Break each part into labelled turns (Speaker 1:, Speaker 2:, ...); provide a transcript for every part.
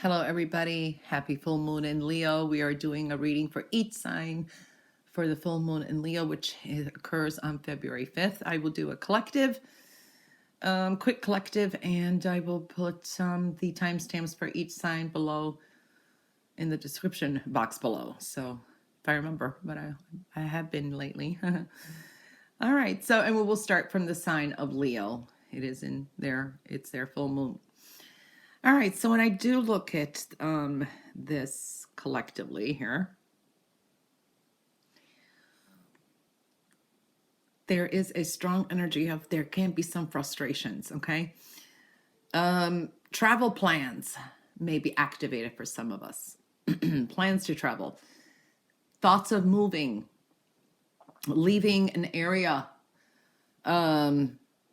Speaker 1: Hello, everybody. Happy full moon in Leo. We are doing a reading for each sign for the full moon in Leo, which occurs on February 5th. I will do a collective, quick collective, and I will put the timestamps for each sign below in the description box below. So if I remember, but I have been lately. All right. So, and we will start from the sign of Leo. It is in there. It's their full moon. All right, so when I do look at this collectively here, there is a strong energy of there can be some frustrations, okay? Travel plans may be activated for some of us. Plans to travel. Thoughts of moving, leaving an area.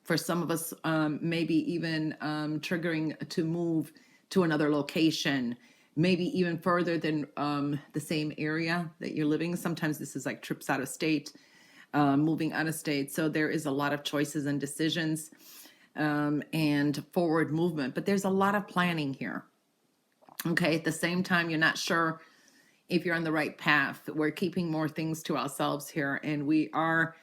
Speaker 1: For some of us, maybe even triggering to move to another location, maybe even further than the same area that you're living. Sometimes this is like trips out of state, moving out of state. So there is a lot of choices and decisions and forward movement, but there's a lot of planning here. Okay, at the same time, you're not sure if you're on the right path. We're keeping more things to ourselves here, and we are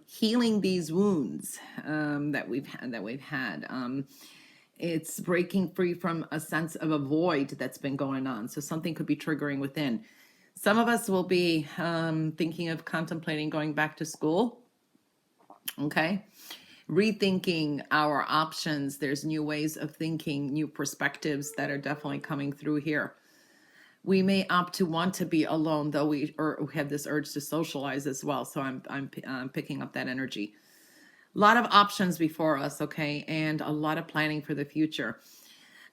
Speaker 1: healing these wounds that we've had. It's breaking free from a sense of a void that's been going on. So something could be triggering within. Some of us will be thinking of contemplating going back to school. Okay. Rethinking our options. There's new ways of thinking, new perspectives that are definitely coming through here. We may opt to want to be alone, though we have this urge to socialize as well. So I'm picking up that energy. A lot of options before us, okay, and a lot of planning for the future.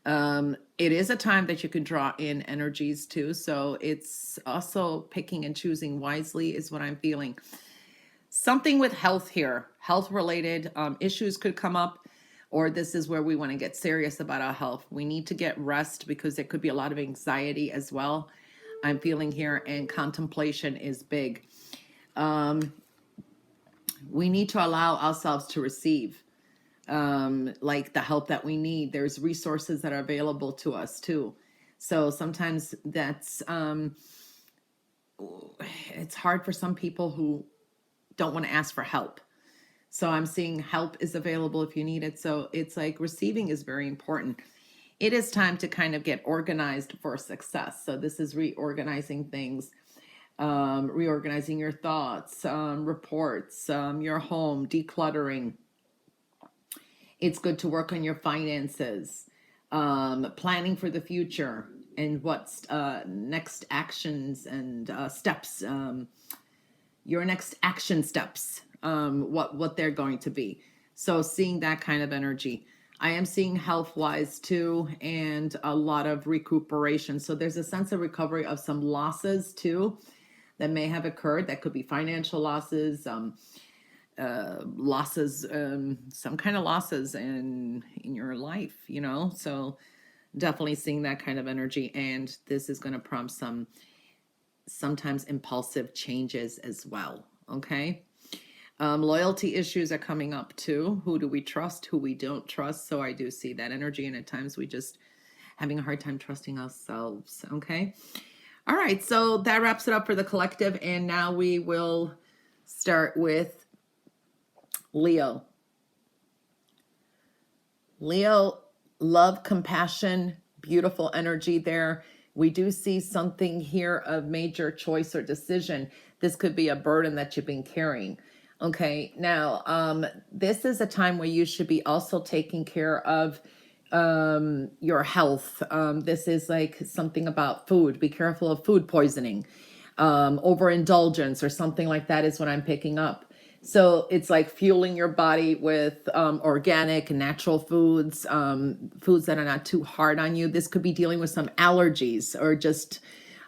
Speaker 1: It is a time that you can draw in energies too. So it's also picking and choosing wisely is what I'm feeling. Something with health here, health-related issues could come up. Or this is where we want to get serious about our health. We need to get rest because there could be a lot of anxiety as well. I'm feeling here, and contemplation is big. We need to allow ourselves to receive like the help that we need. There's resources that are available to us too. So sometimes that's it's hard for some people who don't want to ask for help. So I'm seeing help is available if you need it. So it's like receiving is very important. It is time to kind of get organized for success. So this is reorganizing things, reorganizing your thoughts, reports, your home, decluttering. It's good to work on your finances, planning for the future and what's next actions and steps, your next action steps. What they're going to be. So seeing that kind of energy. I am seeing health-wise too, and a lot of recuperation. So there's a sense of recovery of some losses too that may have occurred. That could be financial losses, losses, some kind of losses in your life, you know. So definitely seeing that kind of energy, and this is going to prompt sometimes impulsive changes as well. Okay. Loyalty issues are coming up too. Who do we trust? Who we don't trust? So I do see that energy, and at times we just having a hard time trusting ourselves. Okay. All right. So that wraps it up for the collective. And now we will start with Leo. Leo, love, compassion, beautiful energy there. We do see something here of major choice or decision. This could be a burden that you've been carrying. Okay, now this is a time where you should be also taking care of your health. This is like something about food. Be careful of food poisoning, overindulgence or something like that is what I'm picking up. So it's like fueling your body with organic and natural foods, foods that are not too hard on you. This could be dealing with some allergies, or just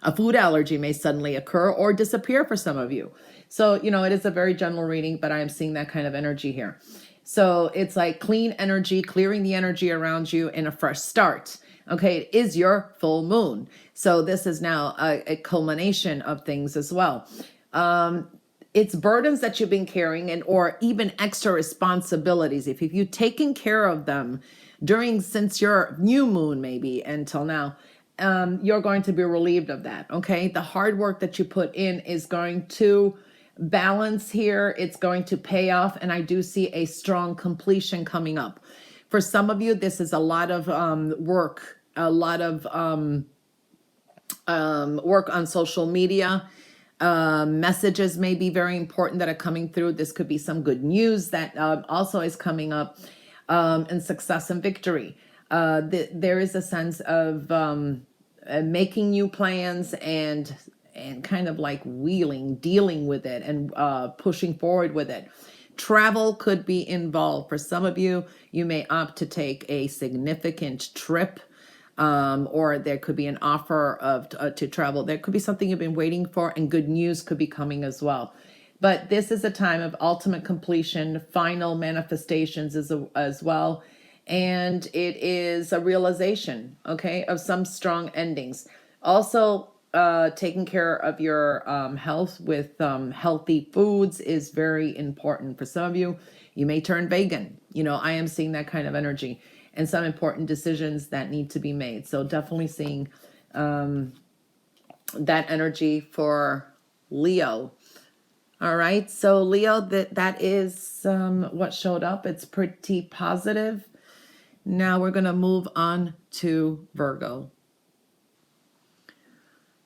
Speaker 1: a food allergy may suddenly occur or disappear for some of you. So, you know, it is a very general reading, but I am seeing that kind of energy here. So it's like clean energy, clearing the energy around you, and a fresh start. Okay, it is your full moon. So this is now a culmination of things as well. It's burdens that you've been carrying, and or even extra responsibilities. If you've taken care of them since your new moon, maybe until now, you're going to be relieved of that. Okay. The hard work that you put in is going to balance here. It's going to pay off. And I do see a strong completion coming up. For some of you, this is a lot of work, a lot of work on social media. Messages may be very important that are coming through. This could be some good news that also is coming up, and success and victory. There is a sense of making new plans and kind of like dealing with it and pushing forward with it. Travel could be involved. For some of you, you may opt to take a significant trip, or there could be an offer of to travel. There could be something you've been waiting for, and good news could be coming as well. But this is a time of ultimate completion, final manifestations as well. And it is a realization, okay, of some strong endings. Also, taking care of your health with healthy foods is very important. For some of you, you may turn vegan. I am seeing that kind of energy and some important decisions that need to be made. So definitely seeing that energy for Leo. All right. So Leo, that is what showed up. It's pretty positive. Now we're going to move on to Virgo.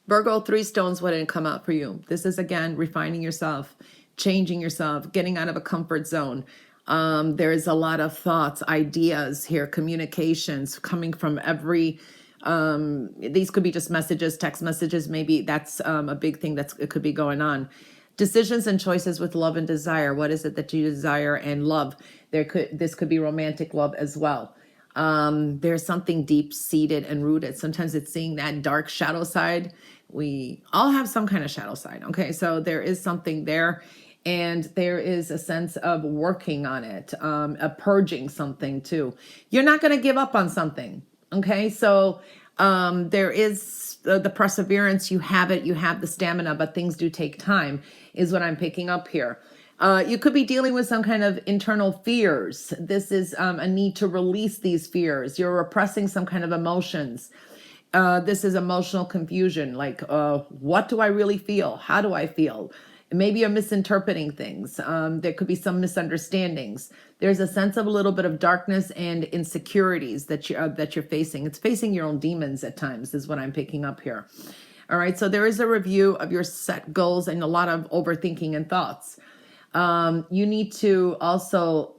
Speaker 1: Virgo, 3 stones wouldn't come out for you. This is, again, refining yourself, changing yourself, getting out of a comfort zone. There is a lot of thoughts, ideas here, communications coming from every, these could be just messages, text messages. Maybe that's a big thing it could be going on. Decisions and choices with love and desire. What is it that you desire and love? This could be romantic love as well. There's something deep-seated and rooted. Sometimes it's seeing that dark shadow side. We all have some kind of shadow side. Okay. So there is something there, and there is a sense of working on it, purging something too. You're not going to give up on something. Okay. So, there is the perseverance. You have it, you have the stamina, but things do take time is what I'm picking up here. You could be dealing with some kind of internal fears. This is a need to release these fears. You're repressing some kind of emotions. This is emotional confusion. Like, what do I really feel? How do I feel? Maybe you're misinterpreting things. There could be some misunderstandings. There's a sense of a little bit of darkness and insecurities that you're facing. It's facing your own demons at times is what I'm picking up here. All right. So there is a review of your set goals and a lot of overthinking and thoughts. You need to also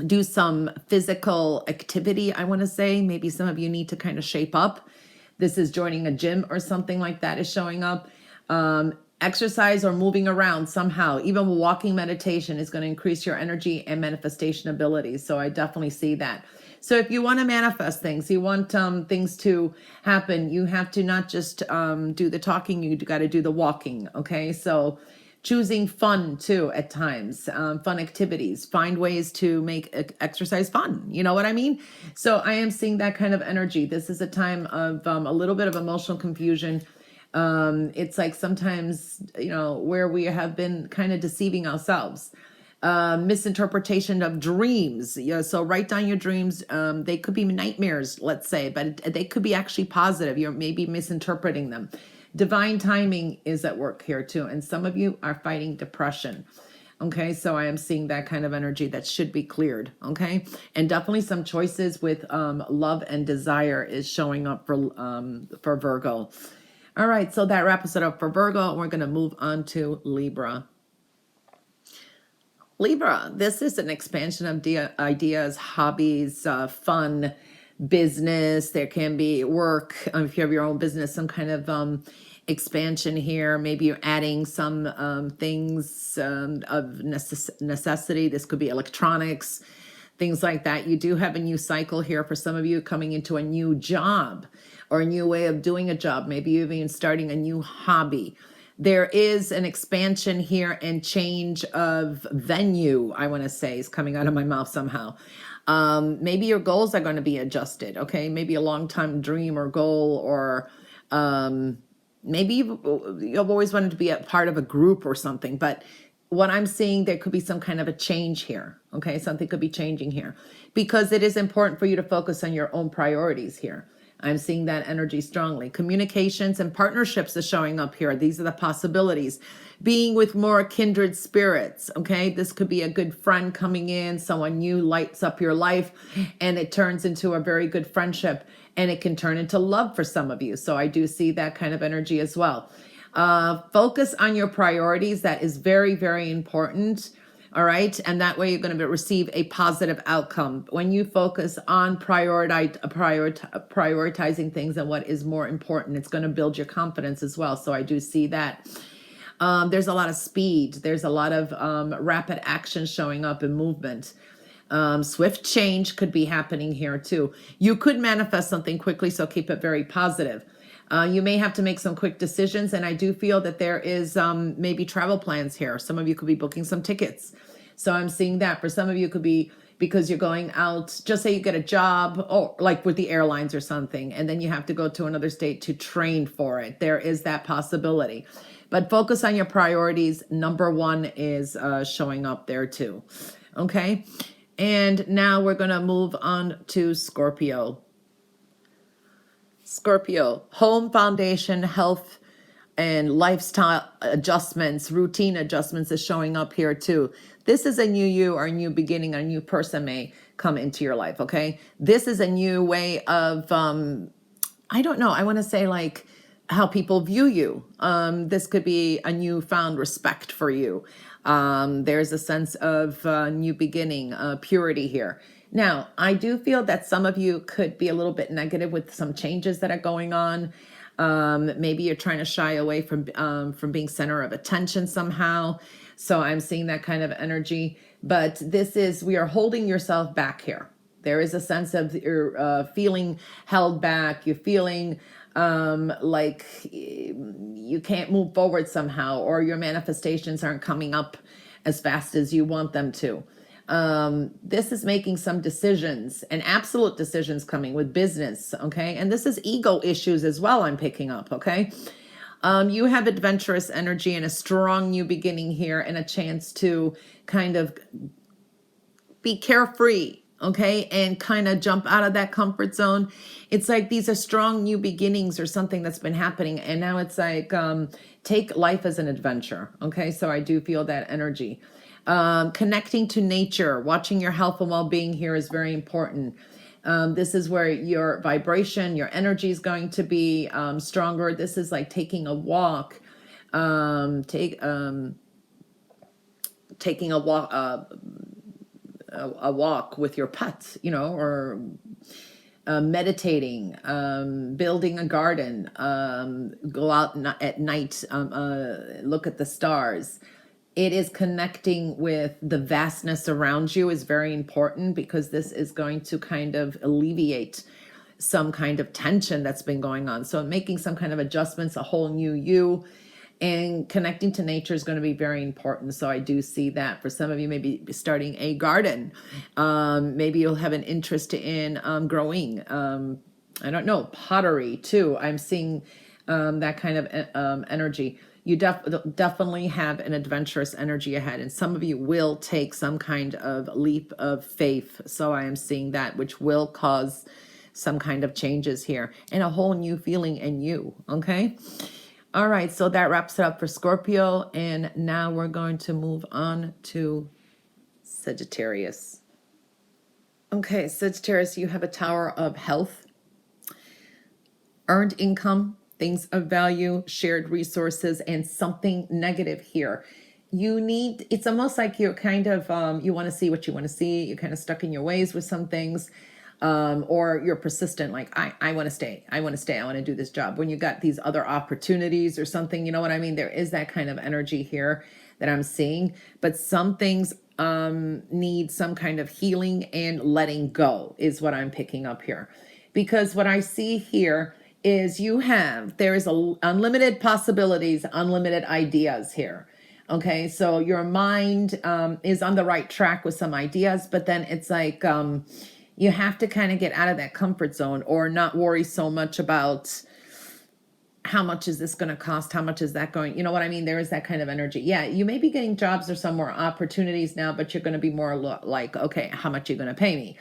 Speaker 1: do some physical activity. I want to say maybe some of you need to kind of shape up. This is joining a gym or something like that is showing up. Exercise or moving around somehow, even walking meditation is going to increase your energy and manifestation abilities. So I definitely see that. So if you want to manifest things, you want things to happen, you have to not just do the talking, you got to do the walking. Okay. So choosing fun too at times, fun activities, find ways to make exercise fun. You know what I mean? So I am seeing that kind of energy. This is a time of a little bit of emotional confusion. It's like sometimes, where we have been kind of deceiving ourselves, misinterpretation of dreams. So write down your dreams. They could be nightmares, let's say, but they could be actually positive. You're maybe misinterpreting them. Divine timing is at work here too. And some of you are fighting depression. Okay. So I am seeing that kind of energy that should be cleared. Okay. And definitely some choices with, love and desire is showing up for Virgo. All right. So that wraps it up for Virgo. We're going to move on to Libra. Libra, this is an expansion of ideas, hobbies, fun, business. There can be work. If you have your own business, some kind of expansion here. Maybe you're adding some things of necessity. This could be electronics, things like that. You do have a new cycle here for some of you coming into a new job or a new way of doing a job. Maybe you're even starting a new hobby. There is an expansion here and change of venue, I want to say, is coming out of my mouth somehow. Maybe your goals are going to be adjusted. Okay. Maybe a long-time dream or goal, or maybe you've always wanted to be a part of a group or something, but what I'm seeing, there could be some kind of a change here. Okay, something could be changing here because it is important for you to focus on your own priorities here. I'm seeing that energy strongly. Communications and partnerships are showing up here. These are the possibilities. Being with more kindred spirits, okay? This could be a good friend coming in, someone new lights up your life, and it turns into a very good friendship, and it can turn into love for some of you. So I do see that kind of energy as well. Focus on your priorities. That is very, very important. All right. And that way you're going to receive a positive outcome. When you focus on prioritizing things and what is more important, it's going to build your confidence as well. So I do see that. There's a lot of speed. There's a lot of rapid action showing up in movement. Swift change could be happening here too. You could manifest something quickly, so keep it very positive. You may have to make some quick decisions, and I do feel that there is maybe travel plans here. Some of you could be booking some tickets. So I'm seeing that. For some of you, it could be because you're going out, just say you get a job, or like with the airlines or something, and then you have to go to another state to train for it. There is that possibility. But focus on your priorities. Number one is showing up there too. Okay? And now we're going to move on to Scorpio. Scorpio, home foundation, health, and lifestyle adjustments, routine adjustments is showing up here too. This is a new you or a new beginning. A new person may come into your life, okay? This is a new way of, I don't know, I want to say like how people view you. This could be a newfound respect for you. There's a sense of new beginning, purity here. Now, I do feel that some of you could be a little bit negative with some changes that are going on. Maybe you're trying to shy away from being center of attention somehow. So I'm seeing that kind of energy. But this is, we are holding yourself back here. There is a sense of you're feeling held back. You're feeling like you can't move forward somehow, or your manifestations aren't coming up as fast as you want them to. This is making some decisions and absolute decisions coming with business. Okay. And this is ego issues as well. I'm picking up. Okay. You have adventurous energy and a strong new beginning here, and a chance to kind of be carefree. Okay. And kind of jump out of that comfort zone. It's like these are strong new beginnings or something that's been happening. And now it's like, take life as an adventure. Okay. So I do feel that energy. Connecting to nature, watching your health and well-being here is very important. This is where your vibration, your energy is going to be stronger. This is like taking a walk, taking a walk with your pet, you know, or meditating, building a garden, go out at night, look at the stars. It is connecting with the vastness around you is very important, because this is going to kind of alleviate some kind of tension that's been going on. So making some kind of adjustments, a whole new you, and connecting to nature is going to be very important. So I do see that for some of you, maybe starting a garden. Maybe you'll have an interest in growing, I don't know, pottery too. I'm seeing that kind of energy. You definitely have an adventurous energy ahead, and some of you will take some kind of leap of faith. So I am seeing that, which will cause some kind of changes here and a whole new feeling in you. Okay. All right. So that wraps it up for Scorpio. And now we're going to move on to Sagittarius. Okay. Sagittarius, you have a Tower of Health, earned income, things of value, shared resources, and something negative here. It's almost like you're kind of, you want to see what you want to see. You're kind of stuck in your ways with some things, or you're persistent. Like, I want to stay. I want to do this job. When you got these other opportunities or something, you know what I mean? There is that kind of energy here that I'm seeing, but some things need some kind of healing and letting go is what I'm picking up here. Because what I see here is there is unlimited possibilities, unlimited ideas here. Okay, so your mind is on the right track with some ideas, but then it's like you have to kind of get out of that comfort zone, or not worry so much about how much is this going to cost? How much is that going? You know what I mean? There is that kind of energy. Yeah, you may be getting jobs or some more opportunities now, but you're going to be more like, okay, how much are you going to pay me?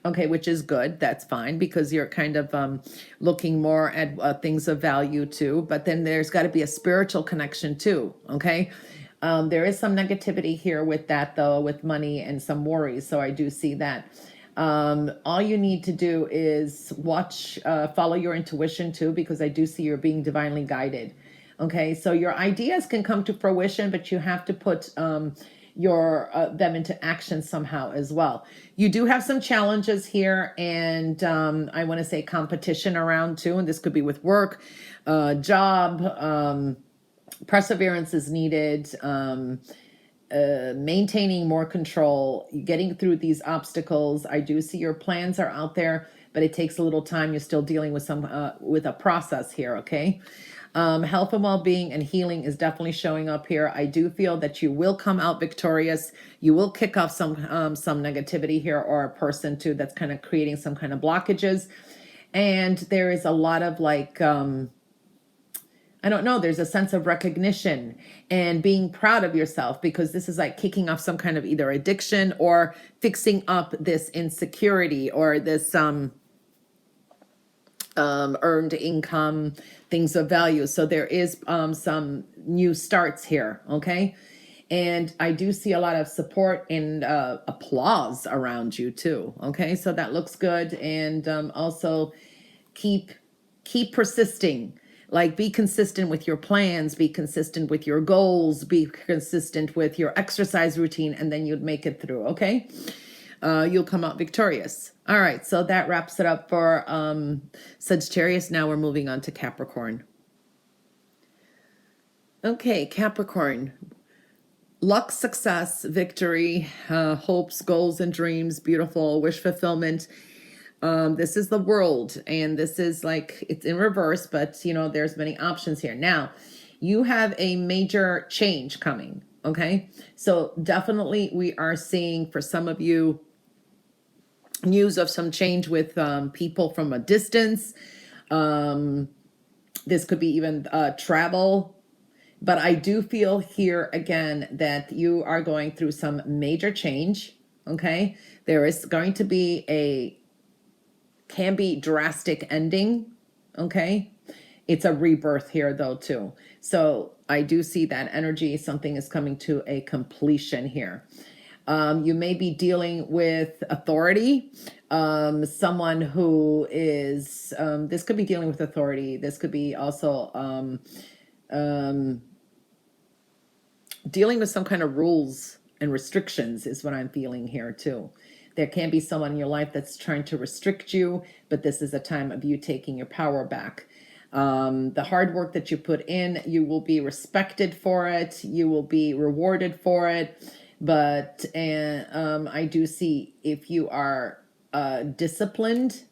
Speaker 1: Okay, which is good. That's fine because you're kind of looking more at things of value too. But then there's got to be a spiritual connection too. Okay. There is some negativity here with that though, with money and some worries. So I do see that. All you need to do is follow your intuition too, because I do see you're being divinely guided. Okay, so your ideas can come to fruition, but you have to put them into action somehow as well. You do have some challenges here, and I want to say competition around too, and this could be with work, job, perseverance is needed. Maintaining more control, getting through these obstacles. I do see your plans are out there, but it takes a little time. You're still dealing with with a process here. Okay. Health and well-being and healing is definitely showing up here. I do feel that you will come out victorious. You will kick off some negativity here, or a person too that's kind of creating some kind of blockages. And there is a lot of like, I don't know, there's a sense of recognition and being proud of yourself, because this is like kicking off some kind of either addiction or fixing up this insecurity or this earned income, things of value. So there is some new starts here, okay? And I do see a lot of support and applause around you too, okay? So that looks good. And also keep persisting. Like, be consistent with your plans, be consistent with your goals, be consistent with your exercise routine, and then you'd make it through, okay? You'll come out victorious. All right, so that wraps it up for Sagittarius. Now we're moving on to Capricorn. Okay, Capricorn. Luck, success, victory, hopes, goals, and dreams, beautiful, wish fulfillment. This is the World, and this is like, it's in reverse, but you know, there's many options here. Now, you have a major change coming, okay? So definitely we are seeing, for some of you, news of some change with people from a distance. This could be even travel. But I do feel here again that you are going through some major change, okay? There is going to be can be drastic ending, okay? It's a rebirth here though too. So I do see that energy, something is coming to a completion here. You may be dealing with authority, someone who is, this could be dealing with authority. This could be also dealing with some kind of rules and restrictions is what I'm feeling here too. There can be someone in your life that's trying to restrict you, but this is a time of you taking your power back. The hard work that you put in, you will be respected for it. You will be rewarded for it. But I do see, if you are disciplined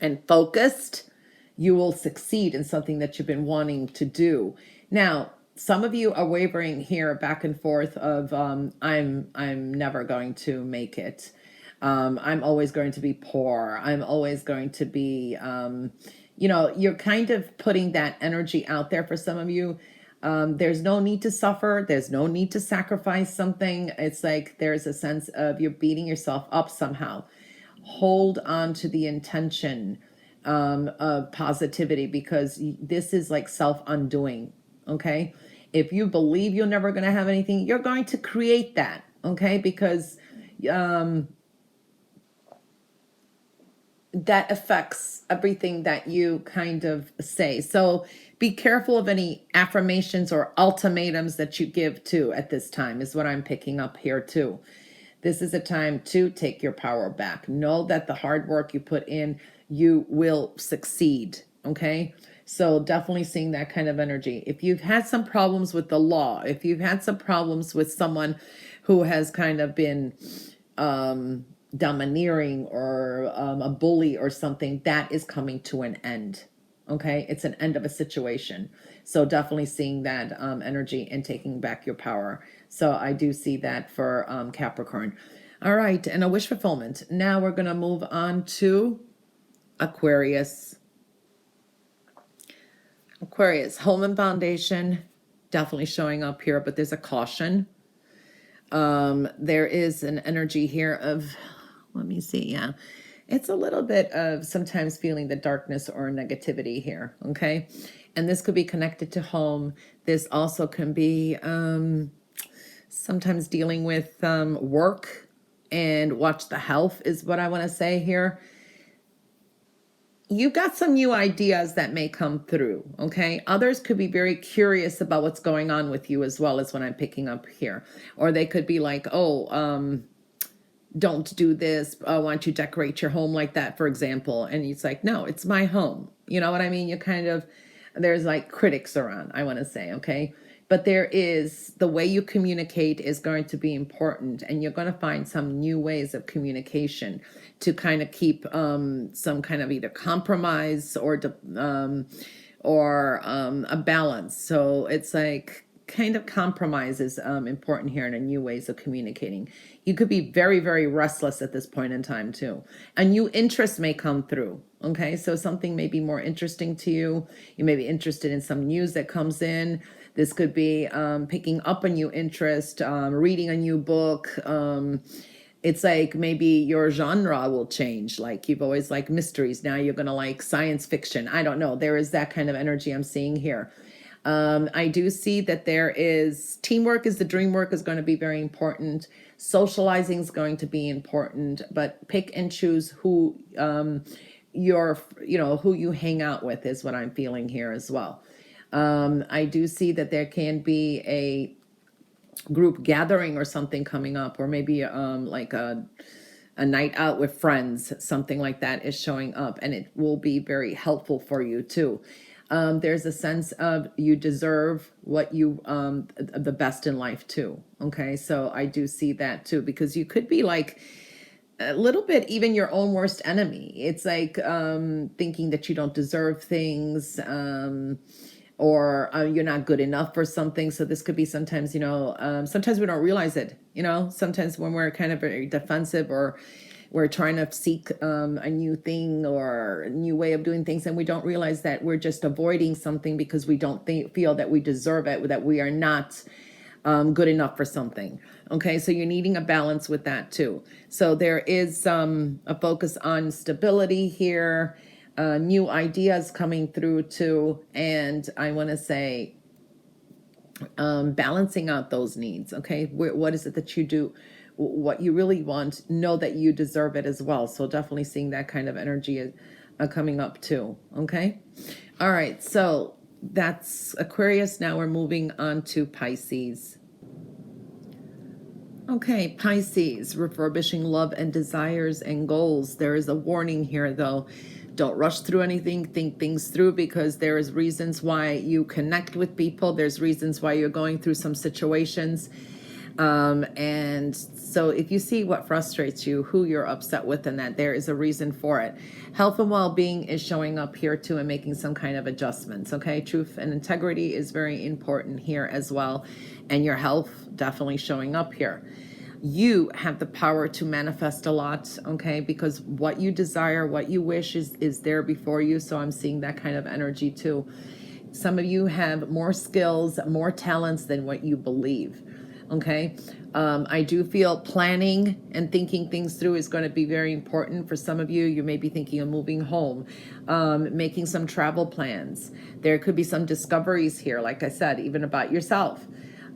Speaker 1: and focused, you will succeed in something that you've been wanting to do. Now, some of you are wavering here back and forth of I'm never going to make it. I'm always going to be poor. I'm always going to be, you know, you're kind of putting that energy out there for some of you. There's no need to suffer. There's no need to sacrifice something. It's like there's a sense of you're beating yourself up somehow. Hold on to the intention of positivity, because this is like self-undoing. Okay, if you believe you're never going to have anything, you're going to create that. Okay, because that affects everything that you kind of say. So be careful of any affirmations or ultimatums that you give to at this time, is what I'm picking up here too. This is a time to take your power back. Know that the hard work you put in, you will succeed. Okay. So definitely seeing that kind of energy. If you've had some problems with the law, if you've had some problems with someone who has kind of been domineering or a bully or something, that is coming to an end. Okay, it's an end of a situation. So definitely seeing that energy and taking back your power. So I do see that for Capricorn. All right, and a wish fulfillment. Now we're going to move on to Aquarius. Aquarius, home and foundation, definitely showing up here, but there's a caution. There is an energy here of, let me see, yeah. It's a little bit of sometimes feeling the darkness or negativity here, okay? And this could be connected to home. This also can be sometimes dealing with work and watch the health is what I want to say here. You've got some new ideas that may come through, okay? Others could be very curious about what's going on with you as well as what I'm picking up here. Or they could be like, oh, don't do this. Why don't you decorate your home like that, for example? And it's like, no, it's my home. You know what I mean? You kind of, there's like critics around, I want to say, okay? But there is, the way you communicate is going to be important, and you're going to find some new ways of communication to kind of keep some kind of either compromise or a balance. So it's like kind of compromise is important here, in a new ways of communicating. You could be very, very restless at this point in time too. A new interest may come through. Okay, so something may be more interesting to you. You may be interested in some news that comes in. This could be picking up a new interest, reading a new book. It's like maybe your genre will change. Like you've always liked mysteries. Now you're going to like science fiction. I don't know. There is that kind of energy I'm seeing here. I do see that there is teamwork, is the dream work is going to be very important. Socializing is going to be important, but pick and choose who who you hang out with is what I'm feeling here as well. I do see that there can be a group gathering or something coming up, or maybe like a night out with friends, something like that is showing up, and it will be very helpful for you too. There's a sense of you deserve what you the best in life too. Okay, so I do see that too, because you could be like a little bit even your own worst enemy. It's like thinking that you don't deserve things, or you're not good enough for something. So this could be sometimes, sometimes we don't realize it, sometimes when we're kind of very defensive, or we're trying to seek a new thing or a new way of doing things, and we don't realize that we're just avoiding something because we don't feel that we deserve it, that we are not good enough for something. Okay, so you're needing a balance with that too. So there is a focus on stability here, new ideas coming through too, and I want to say balancing out those needs. Okay, what is it that you do, what you really want, know that you deserve it as well. So definitely seeing that kind of energy coming up too. Okay, all right, so that's Aquarius. Now we're moving on to Pisces. Okay, Pisces, refurbishing love and desires and goals. There is a warning here though. Don't rush through anything. Think things through, because there is reasons why you connect with people. There's reasons why you're going through some situations. And so if you see what frustrates you, who you're upset with, and that there is a reason for it. Health and well-being is showing up here too, and making some kind of adjustments. Okay, truth and integrity is very important here as well. And your health definitely showing up here. You have the power to manifest a lot, okay, because what you desire, what you wish is there before you. So I'm seeing that kind of energy too. Some of you have more skills, more talents than what you believe. Okay, I do feel planning and thinking things through is going to be very important for some of you. You may be thinking of moving home, making some travel plans. There could be some discoveries here, like I said, even about yourself.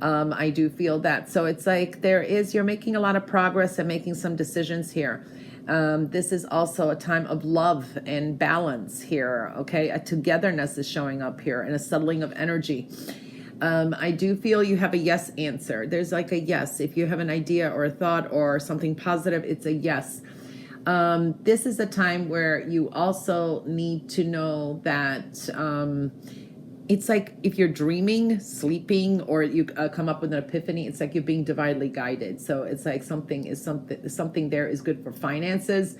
Speaker 1: I do feel that. So it's like you're making a lot of progress and making some decisions here. This is also a time of love and balance here. Okay, a togetherness is showing up here, and a settling of energy. I do feel you have a yes answer. There's like a yes. If you have an idea or a thought or something positive, it's a yes. This is a time where you also need to know that it's like if you're dreaming, sleeping, or you come up with an epiphany, it's like you're being divinely guided. So it's like something there is good for finances.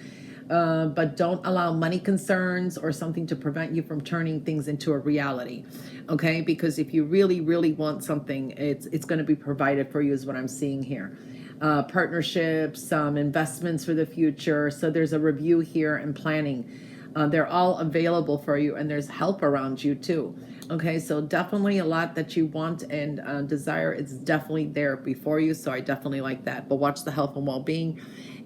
Speaker 1: But don't allow money concerns or something to prevent you from turning things into a reality. Okay, because if you really, really want something, it's going to be provided for you, is what I'm seeing here. Partnerships, investments for the future. So there's a review here and planning. They're all available for you, and there's help around you too. Okay, so definitely a lot that you want and desire is definitely there before you. So I definitely like that. But watch the health and well-being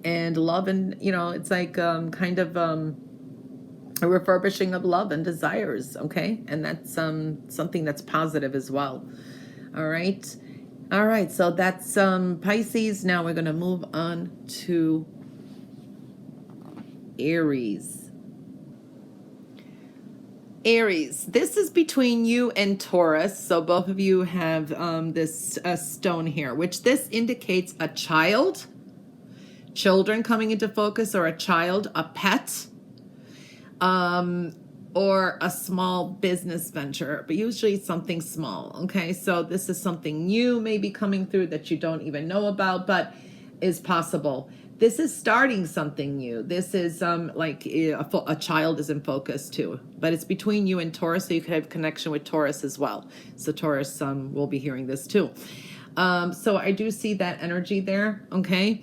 Speaker 1: and love, and it's like kind of a refurbishing of love and desires. Okay, and that's something that's positive as well. All right. All right, so that's Pisces. Now we're going to move on to Aries. Aries, this is between you and Taurus. So both of you have this stone here, which this indicates a child, children coming into focus, or a child, a pet, or a small business venture, but usually it's something small. Okay, so this is something new maybe coming through that you don't even know about, but is possible. This is starting something new. This is like a child is in focus too, but it's between you and Taurus, so you could have connection with Taurus as well. So Taurus will be hearing this too. So I do see that energy there. Okay.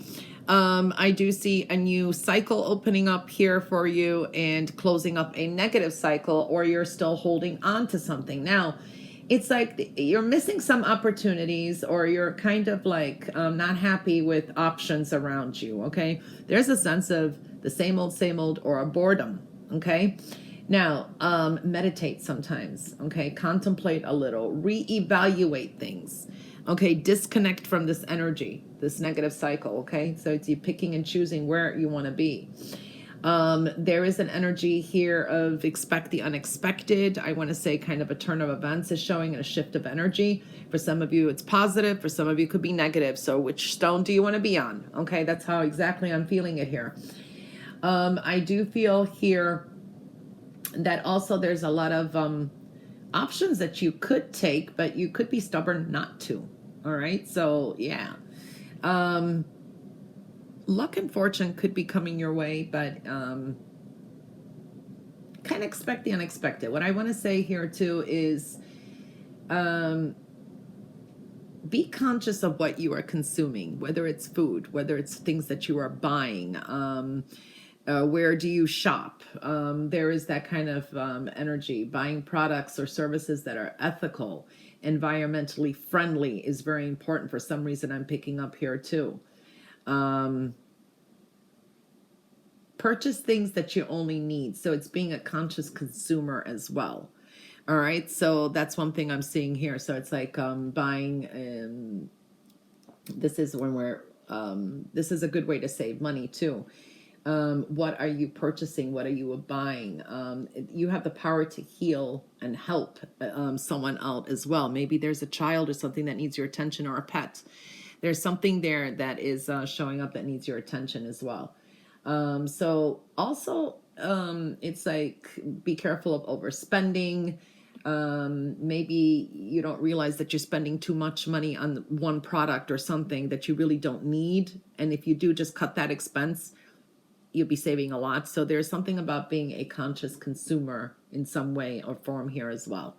Speaker 1: I do see a new cycle opening up here for you and closing up a negative cycle, or you're still holding on to something. Now, it's like you're missing some opportunities, or you're kind of like not happy with options around you. Okay. There's a sense of the same old, or a boredom. Okay. Now, meditate sometimes. Okay. Contemplate a little, reevaluate things. Okay, disconnect from this energy, this negative cycle. Okay, so it's you picking and choosing where you want to be. There is an energy here of expect the unexpected. I want to say kind of a turn of events is showing, a shift of energy. For some of you, it's positive. For some of you, it could be negative. So which stone do you want to be on? Okay, that's how exactly I'm feeling it here. I do feel here that also there's a lot of options that you could take, but you could be stubborn not to. All right, so yeah, luck and fortune could be coming your way, but kind of expect the unexpected. What I want to say here too is be conscious of what you are consuming, whether it's food, whether it's things that you are buying. Where do you shop? There is that kind of energy. Buying products or services that are ethical, environmentally friendly is very important. For some reason, I'm picking up here too. Purchase things that you only need. So it's being a conscious consumer as well. All right. So that's one thing I'm seeing here. So it's like buying. This is when we're. This is a good way to save money too. What are you purchasing? What are you buying? You have the power to heal and help someone out as well. Maybe there's a child or something that needs your attention, or a pet. There's something there that is showing up that needs your attention as well. So also, it's like be careful of overspending. Maybe you don't realize that you're spending too much money on one product or something that you really don't need. And if you do, just cut that expense. You'll be saving a lot. So there's something about being a conscious consumer in some way or form here as well.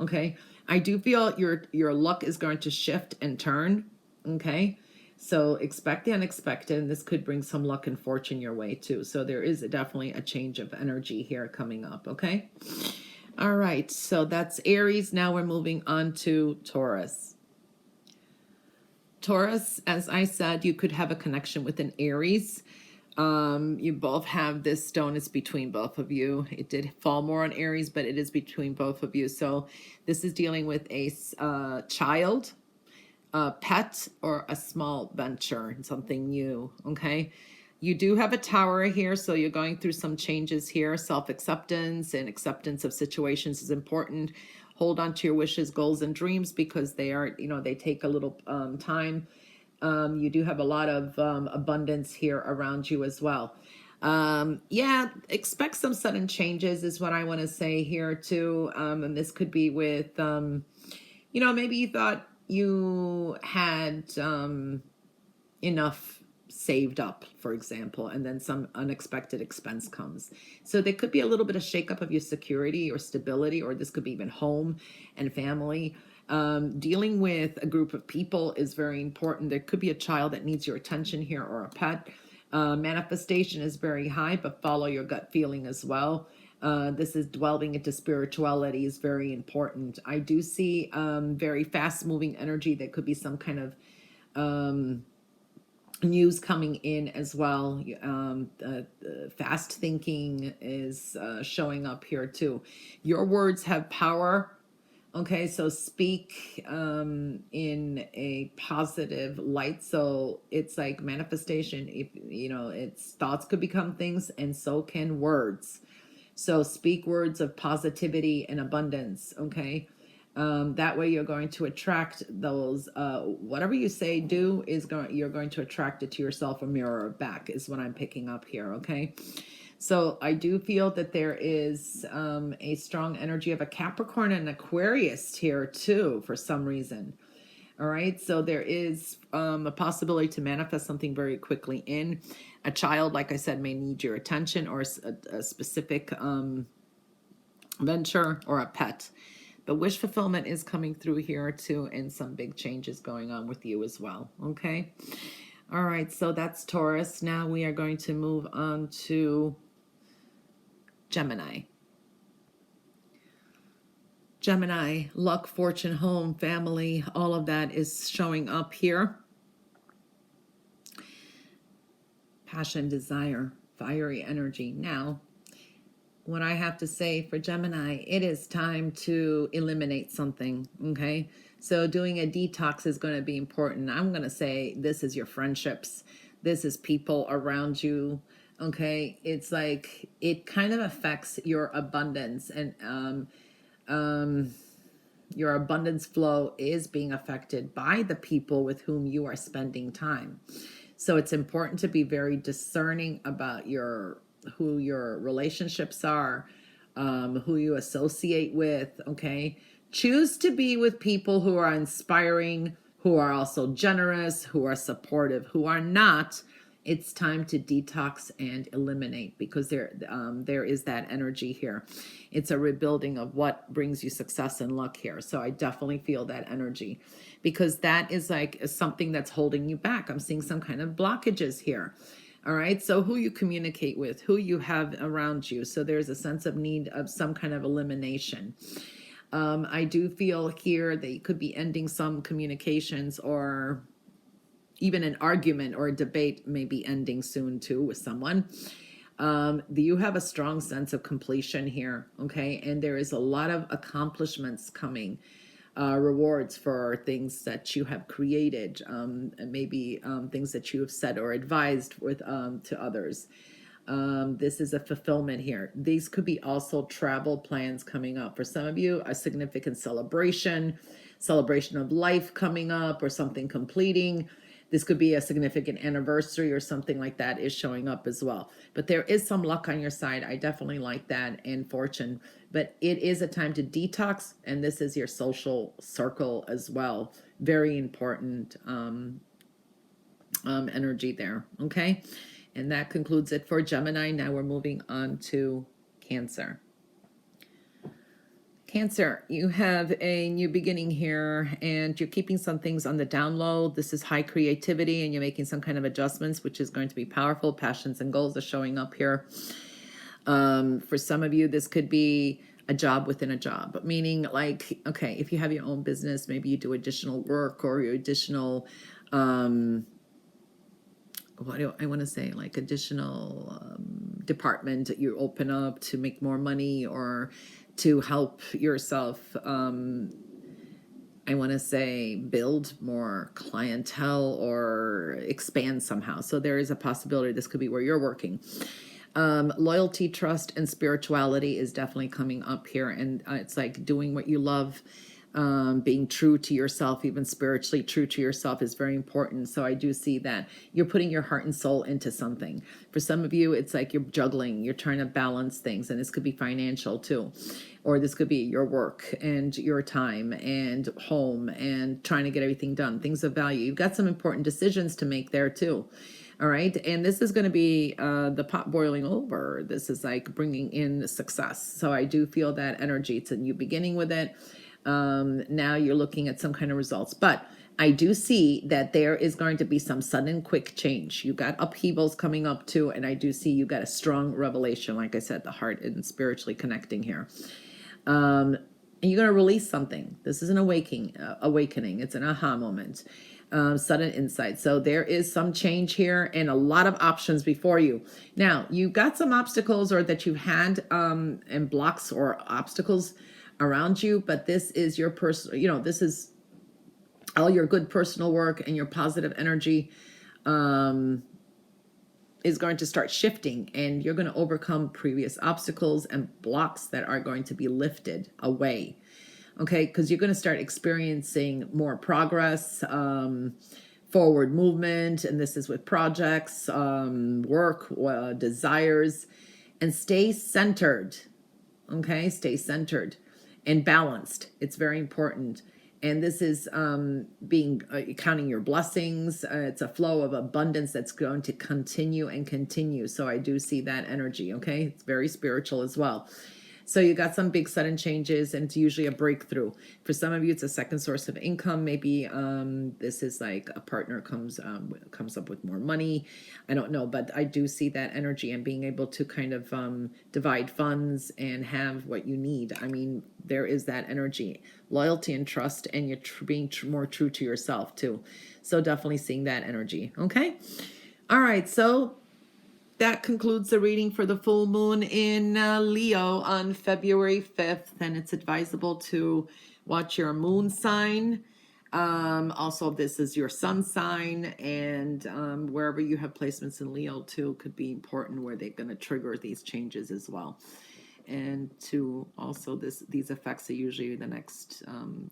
Speaker 1: Okay. I do feel your luck is going to shift and turn. Okay. So expect the unexpected, and this could bring some luck and fortune your way too. So there is definitely a change of energy here coming up. Okay. All right. So that's Aries. Now we're moving on to Taurus. Taurus, as I said, you could have a connection with an Aries. You both have this stone. It's between both of you. It did fall more on Aries, but it is between both of you. So this is dealing with a child, a pet, or a small venture, something new. Okay. You do have a tower here, so you're going through some changes here. Self-acceptance and acceptance of situations is important. Hold on to your wishes, goals, and dreams, because they are, they take a little time. You do have a lot of abundance here around you as well. Yeah, expect some sudden changes is what I want to say here too. And this could be with, maybe you thought you had enough saved up, for example, and then some unexpected expense comes. So there could be a little bit of shakeup of your security or stability, or this could be even home and family. Dealing with a group of people is very important. There could be a child that needs your attention here, or a pet. Manifestation is very high, but follow your gut feeling as well. This is dwelling into spirituality is very important. I do see very fast moving energy. That could be some kind of news coming in as well. Fast thinking is showing up here too. Your words have power. Okay, so speak in a positive light. So it's like manifestation. If you know, it's thoughts could become things, and so can words. So speak words of positivity and abundance. Okay, that way you're going to attract those. Whatever you say, do is going. You're going to attract it to yourself, a mirror back. Is what I'm picking up here. Okay. So I do feel that there is a strong energy of a Capricorn and Aquarius here too, for some reason. All right. So there is a possibility to manifest something very quickly in. A child, like I said, may need your attention, or a specific venture, or a pet. But wish fulfillment is coming through here too, and some big changes going on with you as well. Okay. All right. So that's Taurus. Now we are going to move on to Gemini. Gemini, luck, fortune, home, family, all of that is showing up here. Passion, desire, fiery energy. Now, what I have to say for Gemini, it is time to eliminate something, okay? So doing a detox is going to be important. I'm going to say this is your friendships. This is people around you. Okay, it's like it kind of affects your abundance, and your abundance flow is being affected by the people with whom you are spending time. So it's important to be very discerning about who your relationships are, who you associate with. Okay, choose to be with people who are inspiring, who are also generous, who are supportive. Who are not, it's time to detox and eliminate, because there is that energy here. It's a rebuilding of what brings you success and luck here. So I definitely feel that energy, because that is like something that's holding you back. I'm seeing some kind of blockages here. All right. So who you communicate with, who you have around you. So there's a sense of need of some kind of elimination. I do feel here that you could be ending some communications, or even an argument or a debate may be ending soon too with someone. You have a strong sense of completion here, okay? And there is a lot of accomplishments coming, rewards for things that you have created, and maybe things that you have said or advised with to others. This is a fulfillment here. These could be also travel plans coming up. For some of you, a significant celebration of life coming up, or something completing. This could be a significant anniversary or something like that is showing up as well. But there is some luck on your side. I definitely like that, and fortune. But it is a time to detox, and this is your social circle as well. Very important energy there, okay? And that concludes it for Gemini. Now we're moving on to Cancer. Cancer, you have a new beginning here, and you're keeping some things on the down low. This is high creativity, and you're making some kind of adjustments, which is going to be powerful. Passions and goals are showing up here. For some of you, this could be a job within a job, meaning like, okay, if you have your own business, maybe you do additional work, or your additional, what do I want to say, like additional department that you open up to make more money, or to help yourself, I want to say, build more clientele or expand somehow. So there is a possibility this could be where you're working. Loyalty, trust, and spirituality is definitely coming up here. And it's like doing what you love, being true to yourself, even spiritually true to yourself, is very important. So I do see that you're putting your heart and soul into something. For some of you, it's like you're juggling, you're trying to balance things, and this could be financial too, or this could be your work and your time and home, and trying to get everything done, things of value. You've got some important decisions to make there too. All right. And this is going to be the pot boiling over. This is like bringing in success. So I do feel that energy. It's a new beginning with it. Now you're looking at some kind of results. But I do see that there is going to be some sudden quick change. You got upheavals coming up too, and I do see you got a strong revelation. Like I said, the heart and spiritually connecting here. And you're going to release something. This is an awakening. It's an aha moment, sudden insight. So there is some change here and a lot of options before you. Now, you got some obstacles or that you've had and blocks or obstacles around you, but this is your personal, you know, this is all your good personal work and your positive energy is going to start shifting, and you're going to overcome previous obstacles and blocks that are going to be lifted away. Okay, because you're going to start experiencing more progress, forward movement, and this is with projects, work, desires, and stay centered. Okay, stay centered and balanced. It's very important. And this is counting your blessings. It's a flow of abundance that's going to continue and continue. So I do see that energy. Okay, it's very spiritual as well. So you got some big sudden changes, and it's usually a breakthrough. For some of you, it's a second source of income. Maybe this is like a partner comes up with more money. I don't know, but I do see that energy and being able to kind of divide funds and have what you need. I mean, there is that energy, loyalty and trust, and you're being more true to yourself too. So definitely seeing that energy. Okay. All right. So that concludes the reading for the full moon in Leo on February 5th. And it's advisable to watch your moon sign. Also, this is your sun sign, and wherever you have placements in Leo too could be important, where they're going to trigger these changes as well. And to also these effects are usually the next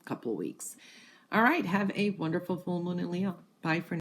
Speaker 1: couple weeks. All right. Have a wonderful full moon in Leo. Bye for now.